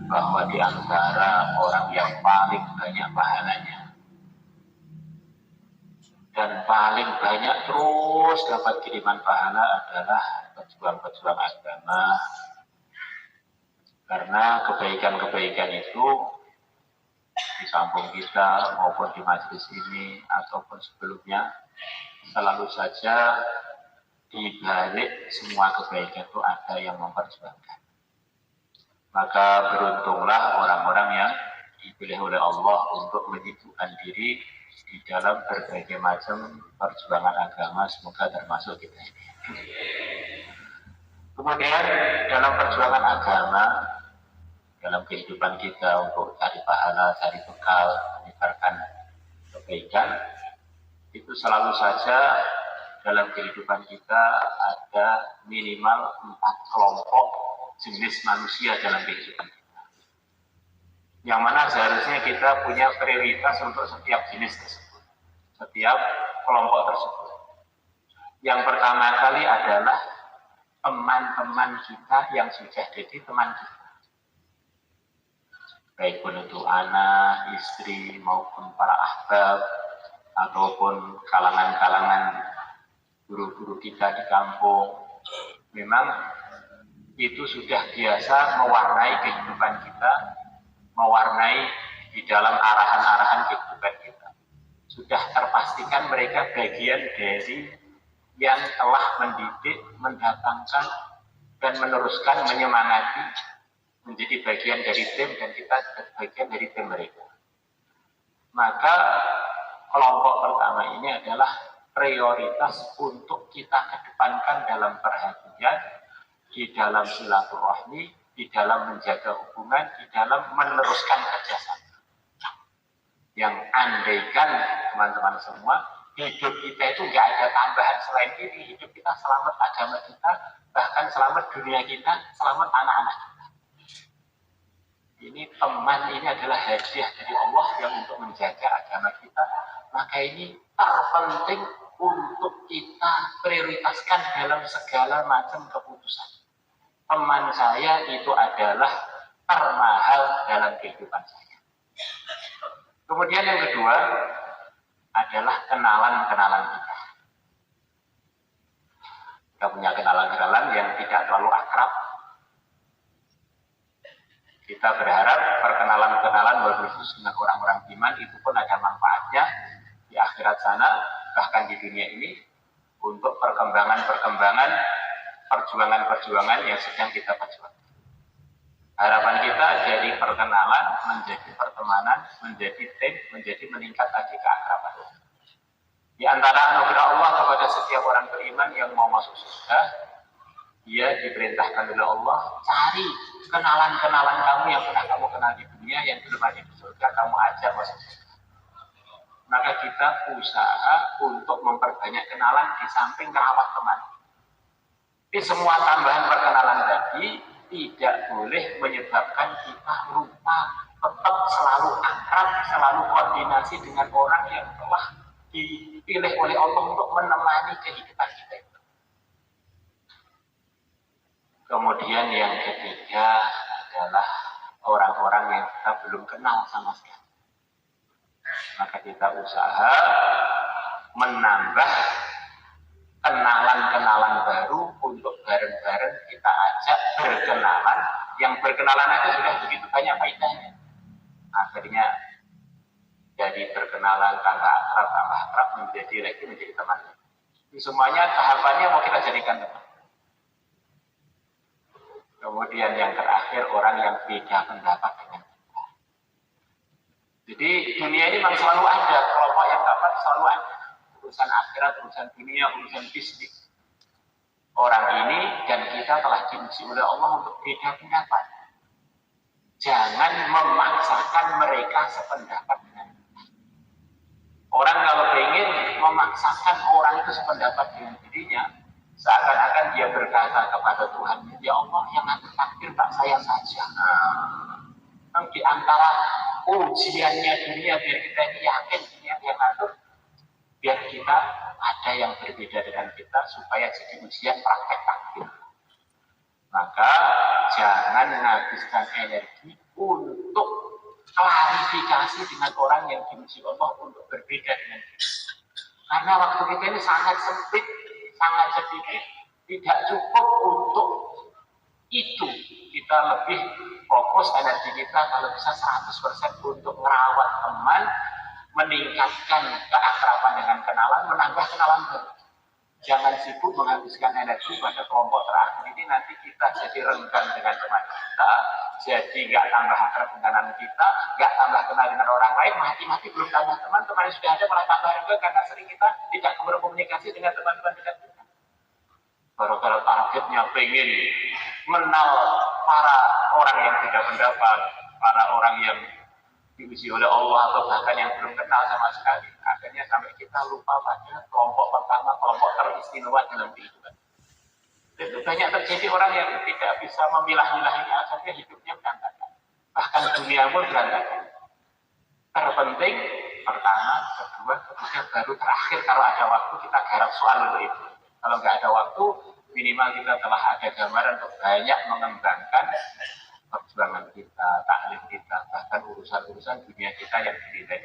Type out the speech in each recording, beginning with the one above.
bahwa di antara orang yang paling banyak pahalanya dan paling banyak terus dapat kiriman pahala adalah pejuang-pejuang agama. Karena kebaikan-kebaikan itu di kampung kita maupun di majelis ini ataupun sebelumnya selalu saja di balik semua kebaikan itu ada yang memperjuangkan. Maka beruntunglah orang-orang yang dipilih oleh Allah untuk menyibukkan diri di dalam berbagai macam perjuangan agama, semoga termasuk kita ini. Kemudian dalam perjuangan agama, dalam kehidupan kita untuk cari pahala, cari bekal, menyebarkan kebaikan, itu selalu saja dalam kehidupan kita ada minimal 4 kelompok jenis manusia dalam kehidupan kita. Yang mana seharusnya kita punya prioritas untuk setiap jenis tersebut, setiap kelompok tersebut. Yang pertama kali adalah teman-teman kita yang sudah jadi teman kita. Baik untuk anak, istri, maupun para ahbab, ataupun kalangan-kalangan guru-guru kita di kampung. Memang itu sudah biasa mewarnai kehidupan kita, mewarnai di dalam arahan-arahan kehidupan kita. Sudah terpastikan mereka bagian dari yang telah mendidik, mendatangkan, dan meneruskan, menyemangati, menjadi bagian dari tim, dan kita bagian dari tim mereka. Maka kelompok pertama ini adalah prioritas untuk kita kedepankan dalam perhatian, di dalam silaturahmi, di dalam menjaga hubungan, di dalam meneruskan kerjasama. Yang andaikan teman-teman semua, hidup kita itu nggak ada tambahan selain ini. Hidup kita selamat agama kita, bahkan selamat dunia kita, selamat anak-anak kita. Ini teman ini adalah hadiah dari Allah yang untuk menjaga agama kita. Maka ini terpenting untuk kita prioritaskan dalam segala macam keputusan. Teman saya itu adalah termahal dalam kehidupan saya. Kemudian yang kedua adalah kenalan-kenalan kita. Kita punya kenalan-kenalan yang tidak terlalu akrab. Kita berharap perkenalan-kenalan berkhusus dengan orang-orang iman itu pun ada manfaatnya di akhirat sana, bahkan di dunia ini, untuk perkembangan-perkembangan, perjuangan-perjuangan yang sedang kita perjuangkan. Harapan kita dari perkenalan menjadi pertemanan, menjadi tim, menjadi meningkat lagi keakraban. Di antara anugerah Allah kepada setiap orang beriman yang mau masuk surga, dia diperintahkan oleh Allah, cari kenalan-kenalan kamu yang pernah kamu kenal di dunia, yang belum ada di surga, kamu ajak masuk surga. Maka kita usaha untuk memperbanyak kenalan di samping merawat teman. Di semua tambahan perkenalan tadi tidak boleh menyebabkan kita lupa, tetap selalu akrab, selalu koordinasi dengan orang yang telah dipilih oleh Allah untuk menemani kehidupan kita. Kemudian yang ketiga adalah orang-orang yang kita belum kenal sama sekali. Maka kita usaha menambah kenalan-kenalan baru untuk bareng-bareng kita ajak berkenalan. Yang berkenalan aja sudah begitu banyak faedahnya. Akhirnya jadi berkenalan tambah akrab menjadi teman. Ini semuanya tahapannya mau kita jadikan teman. Kemudian yang terakhir, orang yang beda pendapat dengan kita. Jadi dunia ini memang selalu ada, kelompok yang dapat selalu ada. Urusan akhirat, urusan dunia, urusan bisnis. Orang ini dan kita telah diuji oleh Allah untuk beda pendapat. Jangan memaksakan mereka sependapat dengan kita. Orang kalau ingin memaksakan orang itu sependapat dengan dirinya, seakan-akan dia berkata kepada Tuhan, ya Allah yang ngatur takdir tak saya saja. Di antara ujiannya dunia biar kita ini yakin dia yang ngatur, biar kita ada yang berbeda dengan kita supaya jadi ujian praktek takdir. Maka jangan menghabiskan energi untuk klarifikasi dengan orang yang diuji Allah untuk berbeda dengan kita. Karena waktu kita ini sangat sempit, sangat sedikit, tidak cukup untuk itu. Kita lebih fokus energi kita kalau bisa 100% untuk merawat teman, meningkatkan keakraban dengan kenalan, menambah kenalan baru. Jangan sibuk menghabiskan energi pada kelompok terakhir ini, nanti kita jadi renggang dengan teman kita, jadi nggak tambah akrab dengan kita, nggak tambah kenal dengan orang lain, mati-mati belum tambah teman yang sudah ada malah tambah renggang karena sering kita tidak berkomunikasi dengan teman-teman dekat kita. Gara-gara targetnya pengen mengenal para orang yang tidak pendapat, para orang yang diuji oleh Allah atau bahkan yang belum kenal sama sekali. Akhirnya sampai kita lupa pada kelompok pertama, kelompok teristimewa dalam kehidupan. Itu banyak terjadi orang yang tidak bisa memilah-milahnya, akhirnya hidupnya berantakan. Bahkan dunia pun berantakan. Terpenting, pertama, kedua, ketiga, baru terakhir kalau ada waktu kita garap soal untuk itu. Kalau nggak ada waktu, minimal kita telah ada gambaran untuk banyak mengembangkan perjuangan kita, taklim kita, bahkan urusan-urusan dunia kita yang berbeda.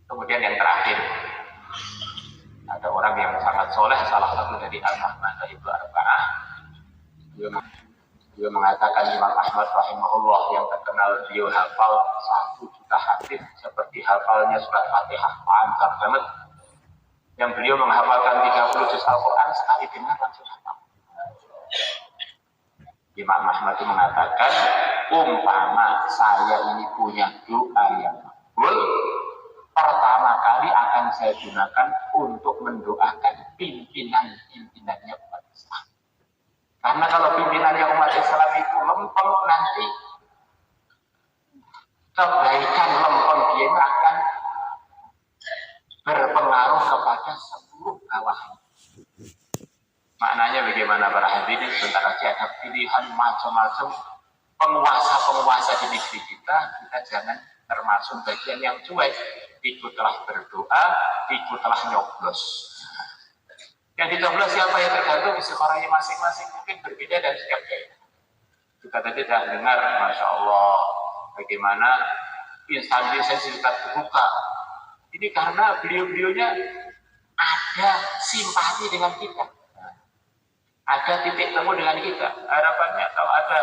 Kemudian yang terakhir, ada orang yang sangat soleh, salah satu dari al-Mahmah Ibnu Arba'ah. Dia mengatakan Imam Ahmad rahimahullah yang terkenal beliau hafal 1 juta hadis seperti hafalnya surat Fatihah, lancar banget. Yang beliau menghafalkan 30 juz Al-Quran sekali dengar langsung hafal. Imam Ahmad itu mengatakan, umpama saya ini punya doa yang kabul, pertama kali akan saya gunakan untuk mendoakan pimpinan-pimpinannya umat Islam. Karena kalau pimpinannya umat Islam itu lempeng, nanti kebaikan lempeng dia akan berpengaruh kepada seluruh bawahan. Maknanya bagaimana para hadirin? Sebentar lagi ada pilihan macam-macam penguasa-penguasa di negeri kita. Kita jangan termasuk bagian yang cuek. Ikutlah berdoa, ikutlah nyoblos. Yang dicoblos siapa yang tergantung orangnya masing-masing, mungkin berbeda dan setiap daerah. Kita tadi sudah dengar, Masya Allah, bagaimana instansi sertifikat terbuka. Ini karena beliau-beliaunya ada simpati dengan kita. Ada titik temu dengan kita. Harapannya kalau ada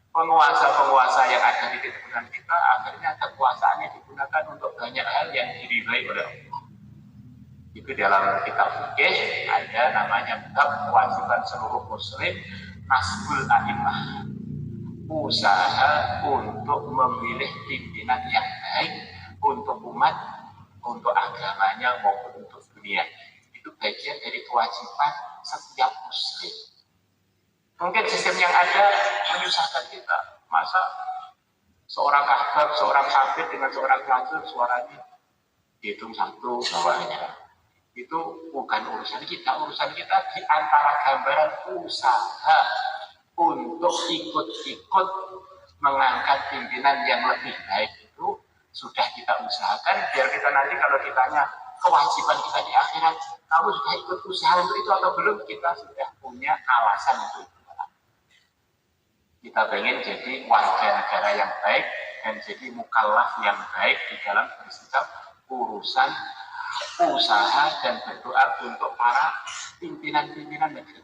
penguasa-penguasa yang ada di titik temu dengan kita, akhirnya kekuasaannya digunakan untuk banyak hal yang diridhai oleh Allah. Itu dalam kitab fikih ada namanya bab kewajiban seluruh muslim nasbul a'immah. Usaha untuk memilih pimpinan yang baik untuk umat, untuk agamanya maupun untuk dunia. Itu bagian dari kewajiban setiap muslim. Mungkin sistem yang ada menyusahkan kita. Masa seorang kahbab, seorang hafid dengan seorang rajul suaranya hitung satu bawahnya. Itu bukan urusan kita. Urusan kita di antara gambaran usaha untuk ikut-ikut mengangkat pimpinan yang lebih baik itu sudah kita usahakan, biar kita nanti kalau ditanya kewajiban kita di akhirat, kamu sudah ikut usaha untuk itu atau belum, kita sudah punya alasan untuk itu. Kita pengen jadi warga negara yang baik dan jadi mukallaf yang baik di dalam bersikap urusan usaha dan berdoa untuk para pimpinan-pimpinan negeri.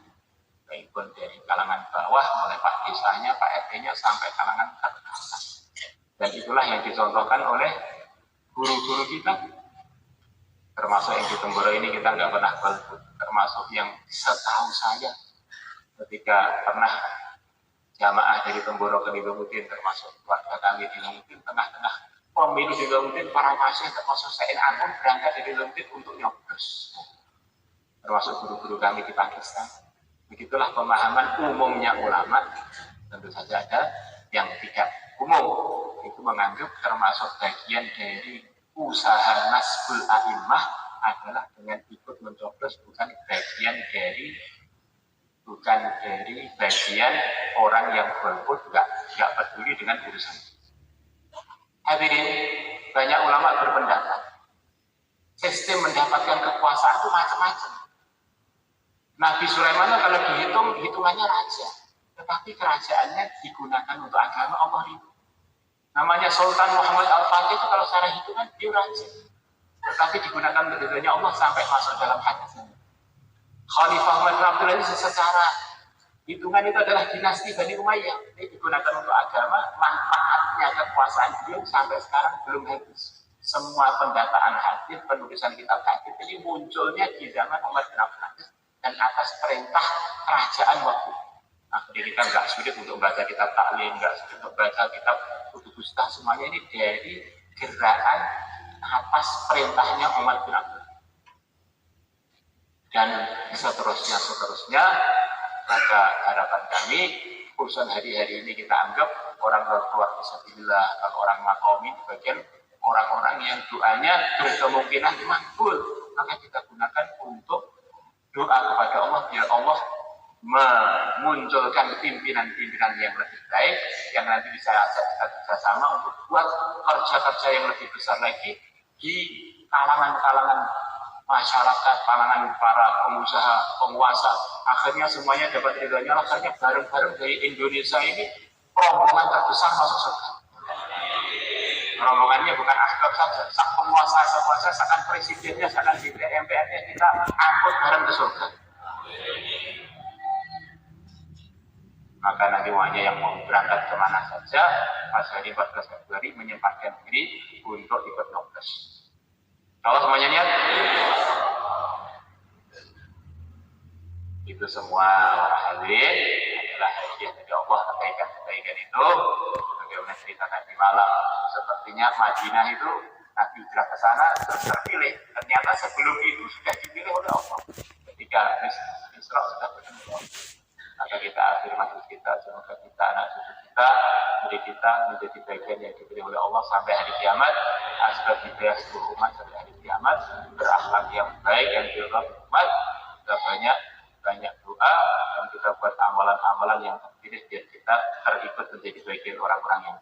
Baik dari kalangan bawah, mulai Pak Desanya, Pak RT-nya sampai kalangan atas. Dan itulah yang dicontohkan oleh guru-guru kita. Termasuk yang di Temboro ini kita nggak pernah golput. Termasuk yang setahu saya ketika pernah jamaah dari Temboro ke Nibamuddin, termasuk keluarga kami di Nibamuddin, tengah-tengah pemilu di Nibamuddin, para masih termasuk Sain Anum berangkat dari Nibamuddin untuk nyoblos. Termasuk guru-guru kami di Pakistan. Begitulah pemahaman umumnya ulama. Tentu saja ada yang tidak umum. Itu menganggap termasuk bagian dari usaha nasbul a'immah adalah dengan ikut mencoblos, bukan dari bagian orang yang golput, nggak peduli dengan urusan. Hadirin, banyak ulama berpendapat sistem mendapatkan kekuasaan itu macam-macam. Nabi Sulaiman kalau dihitung, hitungannya raja. tetapi kerajaannya digunakan untuk agama Allah itu. Namanya Sultan Muhammad Al-Fatih itu kalau secara hitungan dia raja, tetapi digunakan untuk ridhonya Allah sampai masuk dalam hadis ini. Khalifah Umar bin Abdul Aziz secara hitungan itu adalah dinasti Bani Umayyah. Ini digunakan untuk agama, manfaatnya kekuasaan beliau sampai sekarang belum habis. Semua pendataan hadis, penulisan kitab hadis ini munculnya di zaman Umar bin Abdul Aziz dan atas perintah kerajaan waktu. Nah, jadi kita nggak sulit untuk baca kitab taklim, nggak sulit untuk baca kitab Kutub Bustah, semuanya ini dari gerakan atas perintahnya Umar bin Abdul Aziz. Dan seterusnya, maka harapan kami urusan hari-hari ini kita anggap orang keluar fisabilillah, kalau orang makomi di bagian orang-orang yang doanya berkemungkinan makbul, maka kita gunakan untuk doa kepada Allah biar Allah memunculkan pimpinan-pimpinan yang lebih baik yang nanti bisa kita sama untuk buat kerja-kerja yang lebih besar lagi di kalangan-kalangan masyarakat, kalangan para pengusaha, penguasa. Akhirnya semuanya dapat ridhonya, akhirnya bareng-bareng dari Indonesia ini rombongan terbesar masuk surga. Rombongannya bukan ahbab saja, sak penguasa, sakan presidennya, sakan DPR, MPR-nya kita angkut bareng ke surga. Maka nanti wanya yang mau berangkat kemana saja pas hari 14 Februari menyempatkan diri untuk ikut nyoblos. Kalau semuanya niat, itu semua para hadirin adalah hadiah dari Allah. Kebaikan-kebaikan itu bagaimana cerita tadi malam, sepertinya Madinah itu Nabi hijrah ke sana terus terpilih. Ternyata sebelum itu sudah dipilih oleh Allah. Ketika Isra sudah bertemu. Maka kita akhir majlis kita, semoga kita, anak cucu kita, murid kita menjadi bagian yang dipilih oleh Allah sampai hari kiamat. Asbab hidayah seluruh umat sampai hari kiamat, berakhlak yang baik, yang diurut umat. Kita banyak doa dan kita buat amalan-amalan yang terpilih biar kita terikut menjadi bagian orang-orang yang